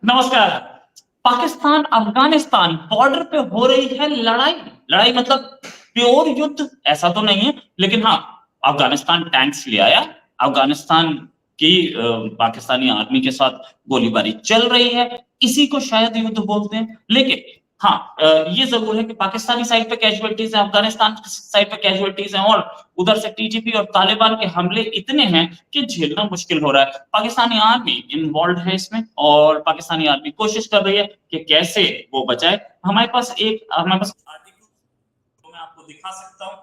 नमस्कार। पाकिस्तान अफगानिस्तान बॉर्डर पे हो रही है लड़ाई। लड़ाई मतलब प्योर युद्ध ऐसा तो नहीं है, लेकिन हाँ, अफगानिस्तान टैंक्स ले आया। अफगानिस्तान की पाकिस्तानी आर्मी के साथ गोलीबारी चल रही है। इसी को शायद युद्ध बोलते हैं। लेकिन हाँ, ये जरूर है कि पाकिस्तानी साइड पे कैजुअलिटीज है, अफगानिस्तान साइड पे कैजुअलिटीज हैं, और उधर से टीटीपी और तालिबान के हमले इतने हैं कि झेलना मुश्किल हो रहा है। पाकिस्तानी आर्मी इन्वॉल्व है इसमें, और पाकिस्तानी आर्मी कोशिश कर रही है कि कैसे वो बचाए। हमारे पास आर्टिकल तो मैं आपको दिखा सकता हूँ।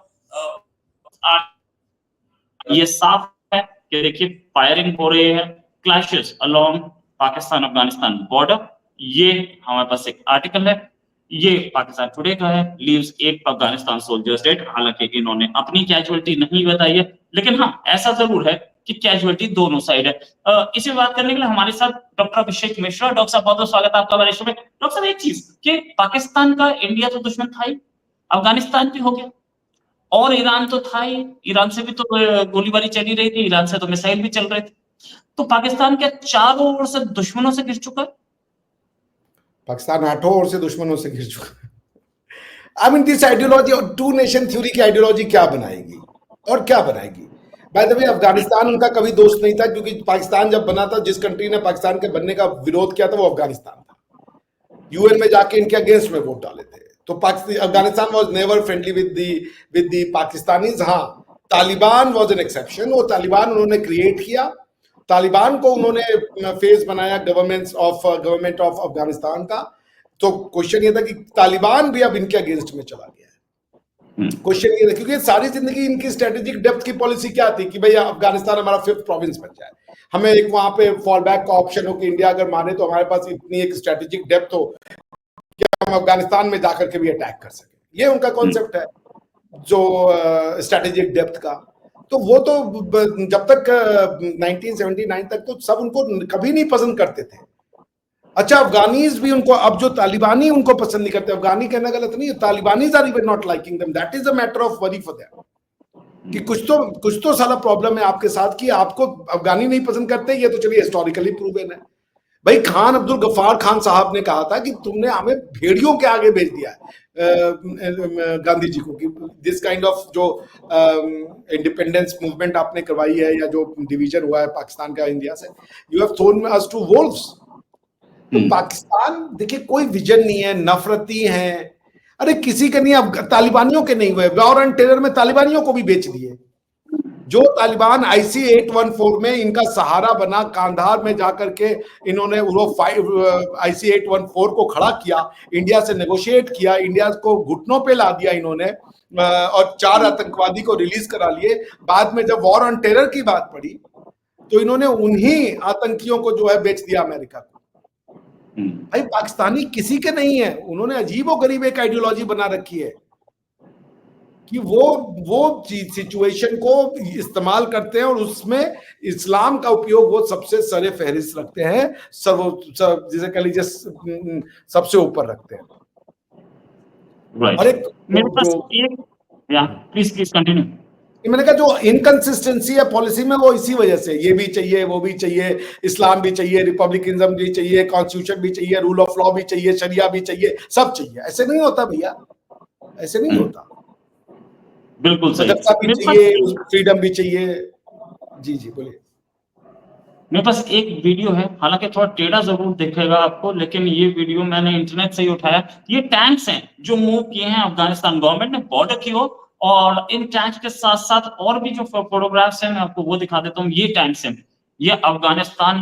ये साफ है कि देखिए फायरिंग हो रही है, clashes along Pakistan Afghanistan border. ये हमारे पास एक आर्टिकल है, ये पाकिस्तान टुडे का है। Leaves 8 Afghanistan soldiers dead. हालांकि इन्होंने अपनी कैजुअलिटी नहीं बताई है, लेकिन हाँ, ऐसा जरूर है कि कैजुअलिटी दोनों साइड है। इसी बात करने के लिए हमारे साथ डॉक्टर अभिषेक मिश्रा। डॉक्टर साहब, बहुत बहुत स्वागत है आपका हमारे शो में। डॉक्टर साहब, एक चीज कि पाकिस्तान का इंडिया तो दुश्मन था ही, अफगानिस्तान भी हो गया, और ईरान तो था ही। ईरान से भी तो गोलीबारी चली रही थी, ईरान से तो मिसाइल भी चल रहे थे। तो पाकिस्तान क्या चारों ओर से दुश्मनों से घिर चुका है? पाकिस्तान आठों ओर से दुश्मनों से घिर चुका। आई मीन दिस आइडियोलॉजी और टू नेशन थ्योरी की आइडियोलॉजी क्या बनाएगी और क्या बनाएगी? बाय द वे, अफगानिस्तान उनका कभी दोस्त नहीं था, क्योंकि पाकिस्तान जब बना था, जिस कंट्री ने पाकिस्तान के बनने का विरोध किया था वो अफगानिस्तान था। यूएन में जाके इनके अगेंस्ट में वोट डाले थे। तो Afghanistan was never friendly with the Pakistanis. हाँ, तालिबान वाज एन एक्सेप्शन। वो तालिबान उन्होंने क्रिएट किया, तालिबान को उन्होंने फेस बनाया गवर्नमेंट ऑफ अफगानिस्तान का। तो क्वेश्चन ये था कि तालिबान भी अब इनके अगेंस्ट में चला गया है। क्वेश्चन ये था, क्योंकि सारी जिंदगी इनकी स्ट्रेटेजिक डेप्थ की पॉलिसी क्या थी कि भाई अफगानिस्तान हमारा 5th प्रोविंस बन जाए, हमें एक वहां पे फॉल बैक का ऑप्शन हो कि इंडिया अगर माने तो हमारे पास इतनी एक स्ट्रेटेजिक डेप्थ हो कि हम अफगानिस्तान में जाकर के भी अटैक कर सके। ये उनका कॉन्सेप्ट है, जो स्ट्रेटेजिक डेप्थ का। तो वो तो जब तक 1979 तक तो सब उनको कभी नहीं पसंद करते थे। अच्छा, अफगानीज भी उनको, अब जो तालिबानी उनको पसंद नहीं करते। अफगानी कहना गलत नहीं है, Talibanese are even not liking them. That is a matter of worry for them कि कुछ तो सारा प्रॉब्लम है आपके साथ कि आपको अफगानी नहीं पसंद करते। ये तो चलिए हिस्टोरिकली प्रूवन है। भाई, खान अब्दुल गफ्फार खान साहब ने कहा था कि तुमने हमें भेड़ियों के आगे भेज दिया है गांधी जी को, कि दिस काइंड ऑफ जो इंडिपेंडेंस मूवमेंट आपने करवाई है या जो डिवीजन हुआ है पाकिस्तान का इंडिया से, you have thrown us to wolves. तो पाकिस्तान देखिए, कोई विजन नहीं है, नफरती है। अरे किसी के नहीं, अब तालिबानियों के नहीं हुए। वॉर एंड टेरर में तालिबानियों को भी बेच दिए। जो तालिबान IC 814 में इनका सहारा बना, कांधार में जाकर के इन्होंने वो IC 814 को खड़ा किया, इंडिया से नेगोशिएट किया, इंडिया को घुटनों पे ला दिया इन्होंने, और 4 आतंकवादी को रिलीज करा लिए। बाद में जब वॉर ऑन टेरर की बात पड़ी तो इन्होंने उन्हीं आतंकियों को जो है बेच दिया अमेरिका को। भाई, पाकिस्तानी किसी के नहीं है। उन्होंने अजीबोगरीब एक आइडियोलॉजी बना रखी है कि वो सिचुएशन को इस्तेमाल करते हैं और उसमें इस्लाम का उपयोग वो सबसे सरे फहरिस्त रखते हैं, जिसे कह लीजिए सबसे ऊपर रखते हैं। और एक मेरे पास एक, प्लीज कंटिन्यू। मैंने कहा, जो इनकंसिस्टेंसी है पॉलिसी में, वो इसी वजह से। ये भी चाहिए, वो भी चाहिए, इस्लाम भी चाहिए, रिपब्लिकनिज्म भी चाहिए, कॉन्स्टिट्यूशन भी चाहिए, रूल ऑफ लॉ भी चाहिए, शरिया भी चाहिए, सब चाहिए। ऐसे नहीं होता भैया, ऐसे नहीं होता। बिल्कुल सही। भी चाहिए, फ्रीडम भी चाहिए। जी जी, बोलिए। मेरे पास एक वीडियो है, हालांकि थोड़ा टेढ़ा जरूर दिखेगा आपको, लेकिन ये वीडियो मैंने इंटरनेट से ही उठाया। ये टैंक्स हैं जो मूव किए हैं अफगानिस्तान गवर्नमेंट ने बॉर्डर की ओर, और इन टैंक्स के साथ साथ और भी जो फोटोग्राफ्स हैं मैं आपको वो दिखा देता हूँ। ये टैंक्स हैं, ये अफगानिस्तान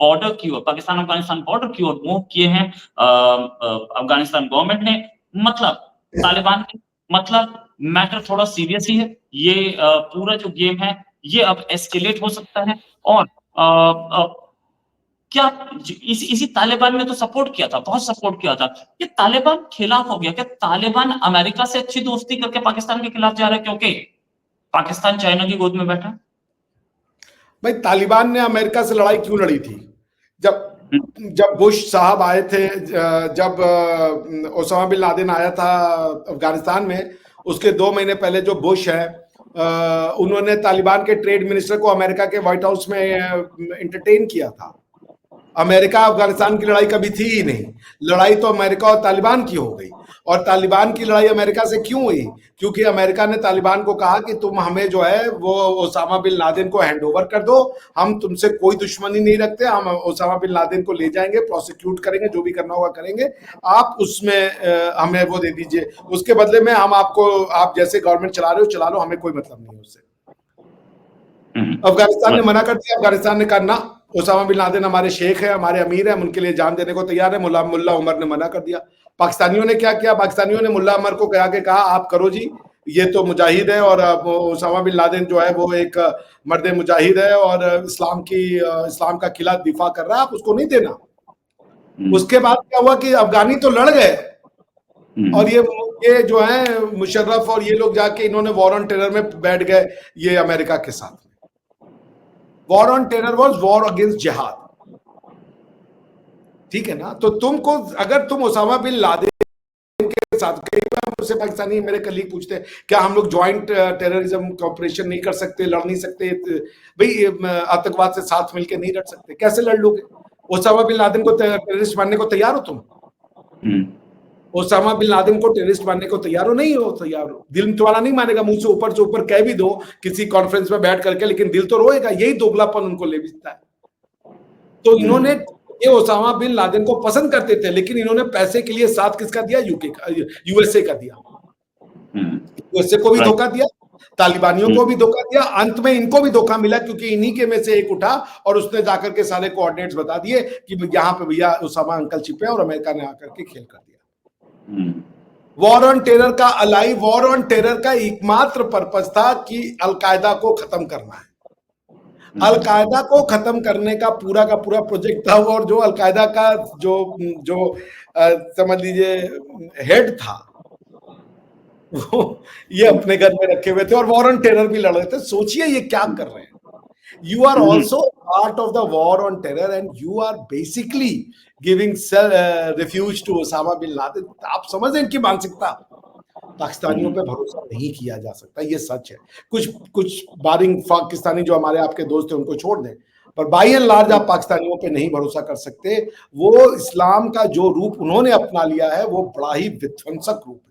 बॉर्डर की ओर, पाकिस्तान अफगानिस्तान बॉर्डर की ओर मूव किए हैं अफगानिस्तान गवर्नमेंट ने। मतलब तालिबान ने, मतलब मैटर थोड़ा सीरियस ही है। ये पूरा जो गेम है ये अब एस्केलेट हो सकता है। और क्या इसी तालिबान ने तो सपोर्ट किया था, बहुत सपोर्ट किया था। ये तालिबान खिलाफ हो गया क्या? तालिबान अमेरिका से अच्छी दोस्ती करके पाकिस्तान के खिलाफ जा रहा है क्योंकि पाकिस्तान चाइना की गोद में बैठा? भाई, तालिबान ने अमेरिका से लड़ाई क्यों लड़ी थी? जब बुश साहब आए थे, जब ओसामा बिन लादेन आया था अफगानिस्तान में, उसके 2 महीने पहले जो बुश है, उन्होंने तालिबान के ट्रेड मिनिस्टर को अमेरिका के व्हाइट हाउस में एंटरटेन किया था। अमेरिका अफगानिस्तान की लड़ाई कभी थी ही नहीं। लड़ाई तो अमेरिका और तालिबान की हो गई। और तालिबान की लड़ाई अमेरिका से क्यों हुई? क्योंकि अमेरिका ने तालिबान को कहा कि तुम हमें जो है वो ओसामा बिन लादेन को हैंडओवर कर दो, हम तुमसे कोई दुश्मनी नहीं रखते, हम ओसामा बिन लादेन को ले जाएंगे, प्रोसिक्यूट करेंगे, जो भी करना होगा करेंगे, आप उसमें हमें वो दे दीजिए, उसके बदले में हम आपको, आप जैसे गवर्नमेंट चला रहे हो चला लो, हमें कोई मतलब नहीं है उससे। अफगानिस्तान ने मना कर दिया। अफगानिस्तान ने कहा ना, ओसामा बिन लादेन हमारे शेख है, हमारे अमीर है, हम उनके लिए जान देने को तैयार है। मुल्ला उमर ने मना कर दिया। पाकिस्तानियों ने क्या किया? पाकिस्तानियों ने मुल्ला उमर को कहा आप करो जी, ये तो मुजाहिद है और ओसामा बिन लादेन जो है वो एक मर्द मुजाहिद है और इस्लाम का खिलाफ दिफा कर रहा है, आप उसको नहीं देना। उसके बाद क्या हुआ कि अफगानी तो लड़ गए और ये जो है मुशर्रफ और ये लोग जाके इन्होंने वॉर ऑन टेरर में बैठ गए ये अमेरिका के साथ में। War on terror was war against जिहाद, ठीक है ना? तो तुमको, अगर तुम ओसामा बिन लादेन के साथ, कई बार मुझसे पाकिस्तानी मेरे कलीग पूछते हैं क्या हम लोग ज्वाइंट टेररिज्म कॉपरेशन नहीं कर सकते, लड़ नहीं सकते? भाई आतंकवाद से साथ मिलकर नहीं लड़ सकते, कैसे लड़ लोगे? ओसामा बिन लादेन को टेररिस्ट मानने को तैयार हो तुम? ओसामा बिन लादेन को टेररिस्ट मानने को तैयार हो? नहीं हो तैयार हो। दिल तुम्हारा नहीं मानेगा, मुंह से ऊपर कह भी दो किसी कॉन्फ्रेंस में बैठ करके, लेकिन दिल तो रोएगा। यही दोगलापन उनको ले बिकता है। तो इन्होंने, ये ओसामा बिन लादेन को पसंद करते थे, लेकिन इन्होंने पैसे के लिए साथ किसका दिया? यूएसए का दिया। यूएसए को भी धोखा दिया, तालिबानियों को भी धोखा दिया, अंत में इनको भी धोखा मिला, क्योंकि इन्हीं के में से एक उठा और उसने जाकर के सारे कोऑर्डिनेट्स बता दिए कि यहाँ पे भैया ओसामा अंकल छिपे और अमेरिका ने आकर के खेल कर दिया। वॉर ऑन टेरर का अलाई, वॉर ऑन टेरर का एकमात्र पर्पस था कि अलकायदा को खत्म करना है। अलकायदा को खत्म करने का पूरा प्रोजेक्ट था। और जो अलकायदा का जो समझ लीजिए हेड था, वो ये अपने घर में रखे हुए थे और वॉर ऑन टेरर भी लड़ रहे थे। सोचिए ये क्या कर रहे हैं। You are also part of the war on terror and you are basically giving refuge to Osama bin Laden. आप समझ रहे हैं इनकी मानसिकता? पाकिस्तानियों पे भरोसा नहीं किया जा सकता, ये सच है। कुछ बारिंग पाकिस्तानी जो हमारे आपके दोस्त हैं उनको छोड़ दें, पर बाई एंड लार्ज आप पाकिस्तानियों पे नहीं भरोसा कर सकते। वो इस्लाम का जो रूप उन्होंने अपना लिया है वो बड़ा ही विध्वंसक रूप है।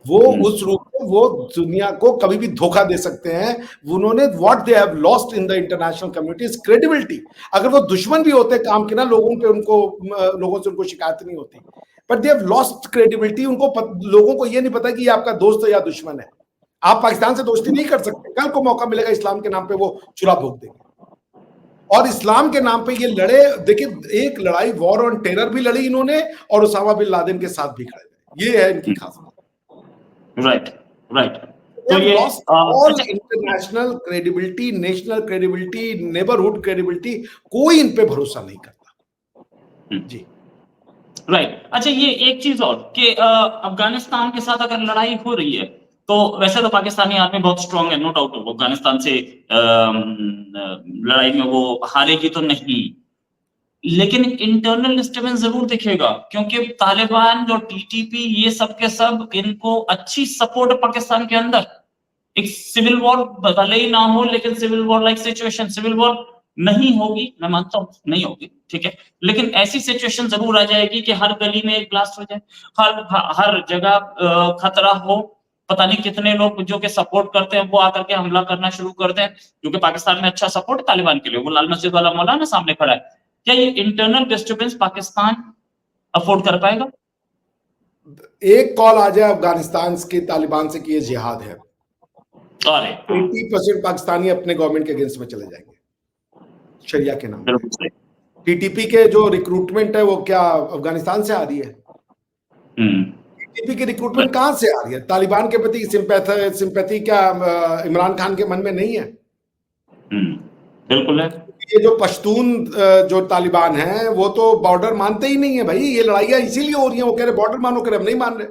वो उस रूप में वो दुनिया को कभी भी धोखा दे सकते हैं। उन्होंने what they have lost in the international community is credibility. अगर वो दुश्मन भी होते काम के ना, लोगों से उनको शिकायत नहीं होती, but they have lost credibility. लोगों को ये नहीं पता कि ये आपका दोस्त है या दुश्मन है। आप पाकिस्तान से दोस्ती नहीं कर सकते, कल को मौका मिलेगा इस्लाम के नाम पे वो चुरा भोग देंगे। और इस्लाम के नाम पे ये लड़े। देखिए, एक लड़ाई वॉर ऑन टेरर भी लड़ी इन्होंने और ओसामा बिन लादेन के साथ भी खड़े। ये है इनकी खास बात। राइट। तो ये all international credibility, national credibility, neighbourhood credibility, कोई इन पे भरोसा नहीं करता जी। राइट। अच्छा, ये एक चीज और कि अफगानिस्तान के साथ अगर लड़ाई हो रही है तो वैसे तो पाकिस्तानी आर्मी बहुत स्ट्रांग है, नो डाउट। अफगानिस्तान से लड़ाई में वो हारेगी तो नहीं, लेकिन इंटरनल डिस्टर्बेंस जरूर दिखेगा, क्योंकि तालिबान जो टीटीपी ये सब के सब, इनको अच्छी सपोर्ट पाकिस्तान के अंदर। एक सिविल वॉर भले ही ना हो, लेकिन civil war like situation, civil war नहीं होगी, मैं मानता हूँ नहीं होगी, ठीक है, लेकिन ऐसी सिचुएशन जरूर आ जाएगी कि हर गली में एक ब्लास्ट हो जाए, हर जगह खतरा हो, पता नहीं कितने लोग जो कि सपोर्ट करते हैं वो आकर के हमला करना शुरू कर दें, क्योंकि पाकिस्तान में अच्छा सपोर्ट है तालिबान के लिए। वो लाल मस्जिद वाला मौलाना सामने खड़ा है। क्या ये इंटरनल डिस्टर्बेंस पाकिस्तान अफोर्ड कर पाएगा? एक कॉल आ जाए अफगानिस्तान के तालिबान से कि ये जिहाद है, 80% पाकिस्तानी अपने गवर्नमेंट के अगेंस्ट में चले जाएंगे शरिया के नाम पे। टीटीपी के जो रिक्रूटमेंट है वो क्या अफगानिस्तान से आ रही है? टीटीपी की रिक्रूटमेंट कहां से आ रही है? तालिबान के प्रति सिंपैथी क्या इमरान खान के मन में नहीं है? बिल्कुल है। ये जो पश्तून जो तालिबान है वो तो बॉर्डर मानते ही नहीं है भाई। ये लड़ाइयां इसीलिए हो रही हैं, वो कह रहे बॉर्डर मानो, कह रहे हम नहीं मान रहे।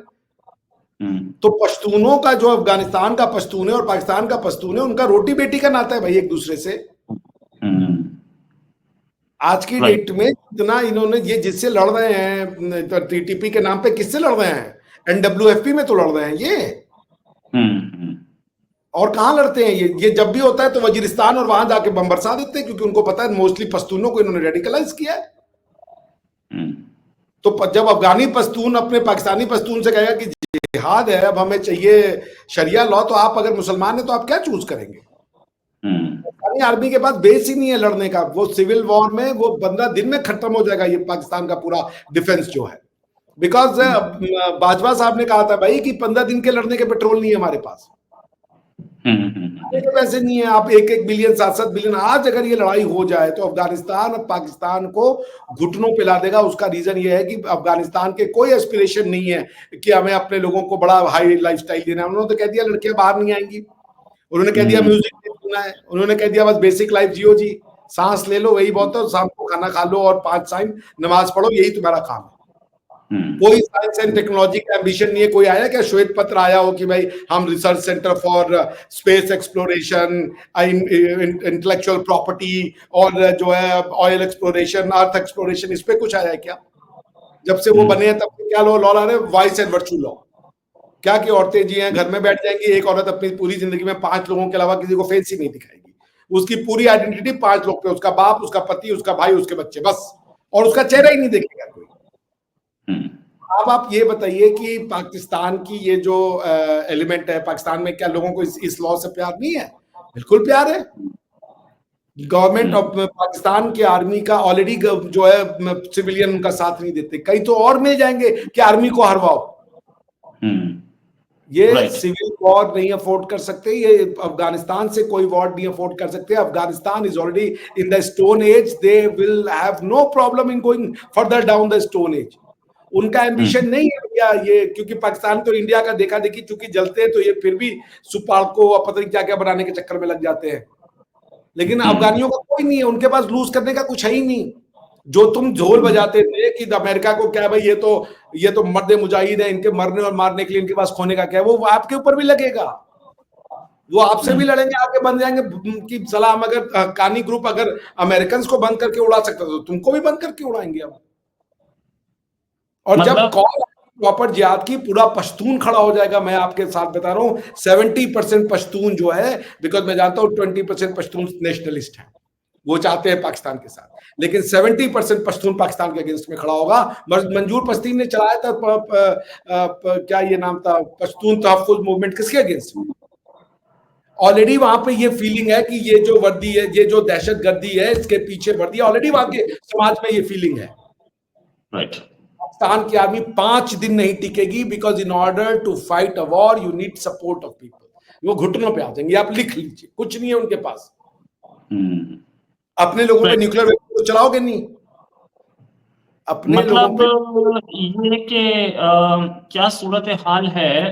तो पश्तूनों का जो अफगानिस्तान का पश्तून है और पाकिस्तान का पश्तून है, उनका रोटी बेटी का नाता है भाई एक दूसरे से। आज की डेट में इतना इन्होंने ये जिससे लड़ रहे हैं टीटीपी के नाम पे, किससे लड़ रहे हैं? एनडब्ल्यूएफपी में तो लड़ रहे हैं ये। और कहाँ लड़ते हैं ये जब भी होता है तो वजीरिस्तान और वहां जाके बम बरसा देते हैं, क्योंकि उनको पता है मोस्टली पश्तूनों को इन्होंने रेडिकलाइज किया है। तो जब अफगानी पश्तून अपने पाकिस्तानी पश्तून से कहेगा कि जिहाद है, अब हमें चाहिए शरिया लॉ, तो आप अगर मुसलमान हैं तो आप क्या चूज करेंगे? पाकिस्तानी आर्मी के पास बेस ही नहीं है लड़ने का। वो सिविल वॉर में वो 15 दिन में खत्म हो जाएगा ये पाकिस्तान का पूरा डिफेंस जो है। बिकॉज बाजवा साहब ने कहा था भाई कि 15 दिन के लड़ने के पेट्रोल नहीं है हमारे पास, पैसे नहीं है। आप 1-1 बिलियन 7-7 बिलियन, आज अगर ये लड़ाई हो जाए तो अफगानिस्तान पाकिस्तान को घुटनों पे ला देगा। उसका रीजन ये है कि अफगानिस्तान के कोई एस्पिरेशन नहीं है कि हमें अपने लोगों को बड़ा हाई लाइफस्टाइल देना है। उन्होंने तो कह दिया लड़कियां बाहर नहीं आएंगी, उन्होंने कह दिया म्यूजिक नहीं सुनना है, उन्होंने कह दिया बस बेसिक लाइफ जियो जी, सांस ले लो वही बहुत है, शाम को खाना खा लो और 5 टाइम नमाज पढ़ो, यही तुम्हारा काम है। कोई साइंस एंड टेक्नोलॉजी का एम्बिशन नहीं है। कोई आया क्या श्वेत पत्र आया हो कि भाई हम research centre for space exploration, intellectual property और जो है ऑयल एक्सप्लोरेशन, अर्थ एक्सप्लोरेशन, इस पे कुछ आया है क्या? जब से वो बने हैं तब से क्या लॉ ला रहे हैं? Voice and virtual law. क्या कि औरतें जी हैं घर में बैठ जाएंगी, एक औरत अपनी पूरी जिंदगी में 5 लोगों के अलावा किसी को फेस ही नहीं दिखाएगी, उसकी पूरी आइडेंटिटी 5 लोग पे, उसका बाप, उसका पति, उसका भाई, उसके बच्चे, बस, और उसका चेहरा ही नहीं देखेगा कोई। अब आप ये बताइए कि पाकिस्तान की ये जो एलिमेंट है पाकिस्तान में, क्या लोगों को इस लॉ से प्यार नहीं है? बिल्कुल प्यार है। गवर्नमेंट ऑफ पाकिस्तान की आर्मी का ऑलरेडी जो है सिविलियन उनका साथ नहीं देते, कई तो और मिल जाएंगे कि आर्मी को हरवाओ। ये सिविल वॉर नहीं अफोर्ड कर सकते, ये अफगानिस्तान से कोई वॉर नहीं अफोर्ड कर सकते। Afghanistan is already in the stone age, they will have no problem in going further down the stone age. उनका एम्बिशन नहीं है भैया ये, क्योंकि पाकिस्तान तो इंडिया का देखा देखी चूंकि जलते हैं, तो ये फिर भी सुपाल्को और पता नहीं क्या क्या बनाने के चक्कर में लग जाते हैं। लेकिन अफगानियों का कोई नहीं है, उनके पास लूज करने का कुछ है ही नहीं। जो तुम झोल बजाते थे कि अमेरिका को क्या भाई, ये तो मर्द मुजाहिद है, इनके मरने और मारने के लिए इनके पास खोने का क्या है, वो आपके ऊपर भी लगेगा, वो आपसे भी लड़ेंगे, आगे बन जाएंगे कि सलाम। अगर कानी ग्रुप अगर अमेरिकन को बंद करके उड़ा सकता तो तुमको भी बंद करके उड़ाएंगे अब। और जब कॉल प्रॉपर जिहाद की, पूरा पश्तून खड़ा हो जाएगा। मैं आपके साथ बता रहा हूँ 70% पश्तून जो है, बिकॉज मैं जानता हूँ 20% पश्तून नेशनलिस्ट है, वो चाहते हैं पाकिस्तान के साथ, लेकिन 70% पश्तून पाकिस्तान के अगेंस्ट में खड़ा होगा। मंजूर पश्तीन ने चलाया था क्या ये नाम था, पश्तून तहफ्फुज मूवमेंट, किसके अगेंस्ट में? ऑलरेडी वहां पे ये फीलिंग है कि ये जो वर्दी है, ये जो दहशतगर्दी है, इसके पीछे वर्दी, ऑलरेडी वहां के समाज में ये फीलिंग है। राइट। पाकिस्तान की आर्मी 5 दिन नहीं टिकेगी, because in order to fight a war you need support of people. वो घुटनों पे आ जाएंगे, आप लिख लीजिए, कुछ नहीं है उनके पास। अपने लोगों पे न्यूक्लियर वेपन तो चलाओगे नहीं, अपने मतलब लोगों पे। ये कि क्या सूरत हाल है,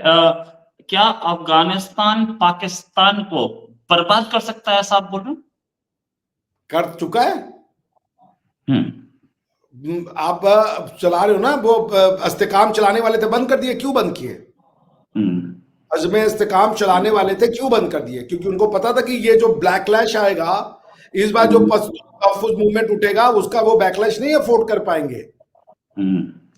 क्या अफगानिस्तान पाकिस्तान को बर्बाद कर सकता है, ऐसा आप बोल रहे हैं? कर चुका है। आप चला रहे हो ना, वो इस्तेकाम चलाने वाले थे, बंद कर दिए। क्यों बंद किए? अजमे इस्तेकाम चलाने वाले थे, क्यों बंद कर दिए? क्योंकि उनको पता था कि ये जो बैकलैश आएगा इस बार, जो तहफ्फुज मूवमेंट उठेगा, उसका वो बैकलैश नहीं अफोर्ड कर पाएंगे।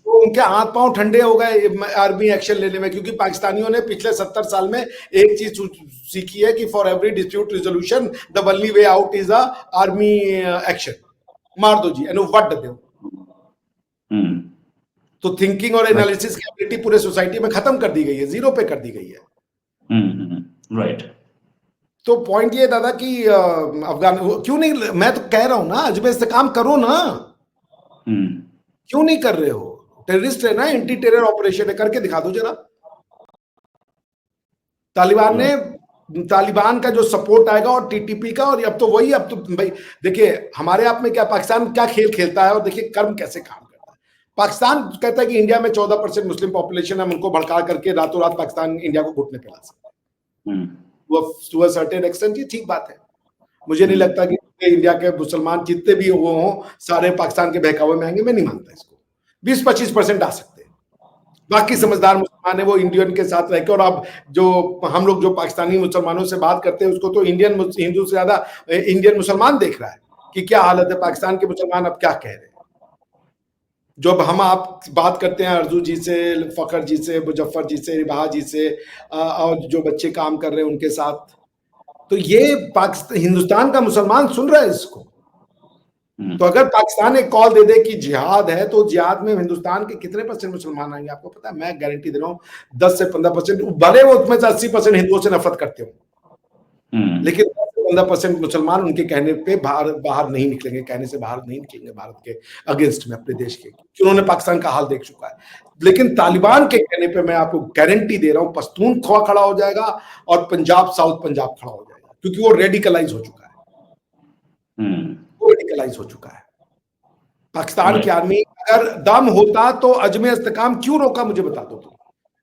तो उनके हाथ पांव ठंडे हो गए आर्मी एक्शन लेने में, क्योंकि पाकिस्तानियों ने पिछले 70 साल में एक चीज सीखी है कि for every dispute resolution the only way out is a army action. मार दो जी, एनो व्हाट दो। तो थिंकिंग और एनालिसिस की एबिलिटी पूरे सोसाइटी में खत्म कर दी गई है, जीरो पे कर दी गई है। राइट। तो पॉइंट ये दादा कि अफगान क्यों नहीं, मैं तो कह रहा हूं ना, अजमे इस्तेकाम करो ना, क्यों नहीं कर रहे हो? टेररिस्ट है ना, एंटी टेरर ऑपरेशन है, करके दिखा दो जरा। तालिबान का जो सपोर्ट आएगा और टीटीपी का, और अब तो वही, अब तो भाई देखिए हमारे आप में क्या, पाकिस्तान क्या खेल खेलता है और देखिए कर्म कैसे काम करता है। पाकिस्तान कहता है कि इंडिया में 14% मुस्लिम पॉपुलेशन है, उनको भड़का करके रातों रात पाकिस्तान इंडिया को घुटने पे ला सकता है। वो टू अ सर्टेन एक्सटेंट ये ठीक बात है। मुझे नहीं लगता कि इंडिया के मुसलमान जितने भी वो हों सारे पाकिस्तान के बहकावे में आएंगे, मैं नहीं मानता इसको। 20-25% आ सकते हैं, बाकी समझदार मुसलमान है वो इंडियन के साथ रहकर। और अब जो हम लोग जो पाकिस्तानी मुसलमानों से बात करते हैं, उसको तो इंडियन हिंदू से ज्यादा इंडियन मुसलमान देख रहा है कि क्या हालत है पाकिस्तान के मुसलमान अब क्या कह रहे हैं। जब हम आप बात करते हैं अर्जू जी से, फखर जी से, मुजफ्फर जी से, रिबाहा जी से, और जो बच्चे काम कर रहे हैं उनके साथ, तो ये पाकिस्तान, हिंदुस्तान का मुसलमान सुन रहा है इसको। तो अगर पाकिस्तान एक कॉल दे दे कि जिहाद है, तो जिहाद में हिंदुस्तान के कितने % मुसलमान आएंगे आपको पता है? मैं गारंटी दे रहा हूँ 10 से 15%, भले वो उसमें से 80% हिंदुओं से नफरत करते हो, लेकिन 10 से 15% मुसलमान उनके कहने पे बाहर नहीं निकलेंगे, कहने से बाहर नहीं निकलेंगे भारत के अगेंस्ट में, अपने देश के, क्योंकि उन्होंने पाकिस्तान का हाल देख चुका है। लेकिन तालिबान के कहने पे मैं आपको गारंटी दे रहा हूँ, पश्तूनख्वा खड़ा हो जाएगा और पंजाब, साउथ पंजाब खड़ा हो जाएगा, क्योंकि वो रेडिकलाइज हो चुका है, वो रेडिकलाइज हो चुका है। पाकिस्तान की आर्मी अगर दम होता तो अजमे इस्तेकाम क्यों रोका, मुझे बता दो तुम।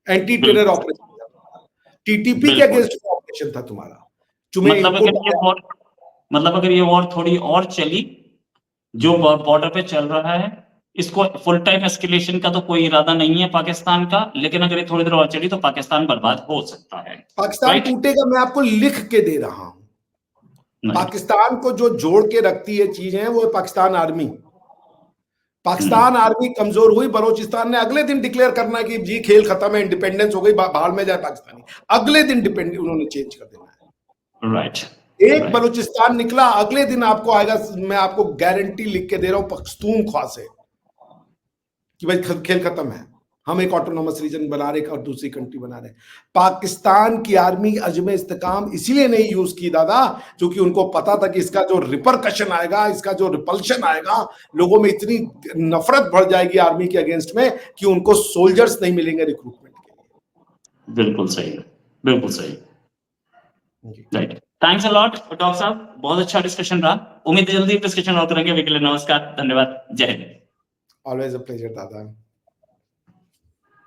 एंटी टेरर ऑपरेशन, टीटीपी के अगेंस्ट ऑपरेशन था तुम्हारा। मतलब अगर ये वॉर थोड़ी और चली, जो बॉर्डर पे चल रहा है, इसको फुल टाइम एस्केलेशन का तो कोई इरादा नहीं है पाकिस्तान का, लेकिन अगर ये थोड़ी देर और चली तो पाकिस्तान बर्बाद हो सकता है। पाकिस्तान टूटेगा, मैं आपको लिख के दे रहा हूं। पाकिस्तान को जो जोड़ के रखती है चीजें, वो है पाकिस्तान आर्मी। पाकिस्तान आर्मी कमजोर हुई, बलोचिस्तान ने अगले दिन डिक्लेयर करना है कि जी खेल खत्म है, इंडिपेंडेंस हो गई, बाहर में जाए पाकिस्तानी, अगले दिन उन्होंने चेंज कर देना है। राइट। एक बलूचिस्तान निकला, अगले दिन आपको आएगा, मैं आपको गारंटी लिख के दे रहा हूं पख्तूनख्वा से, कि भाई खेल खत्म है, हम एक ऑटोनॉमस रीजन बना रहे और दूसरी कंट्री बना रहे। पाकिस्तान की आर्मी अजमे इस्तेकाम इसीलिए नहीं यूज की दादा, क्योंकि उनको पता था कि इसका जो रिपरकशन आएगा, इसका जो रिपल्शन आएगा, लोगों में इतनी नफरत बढ़ जाएगी आर्मी के अगेंस्ट में कि उनको सोल्जर्स नहीं मिलेंगे रिक्रूटमेंट के लिए। बिल्कुल सही, बिल्कुल सही। Right, thanks a lot doctor साहब, बहुत अच्छा डिस्कशन रहा। उम्मीद है जल्दी डिस्कशन और करेंगे। नमस्कार, धन्यवाद, जय हिंद। ऑलवेज अ प्लेजर दादा।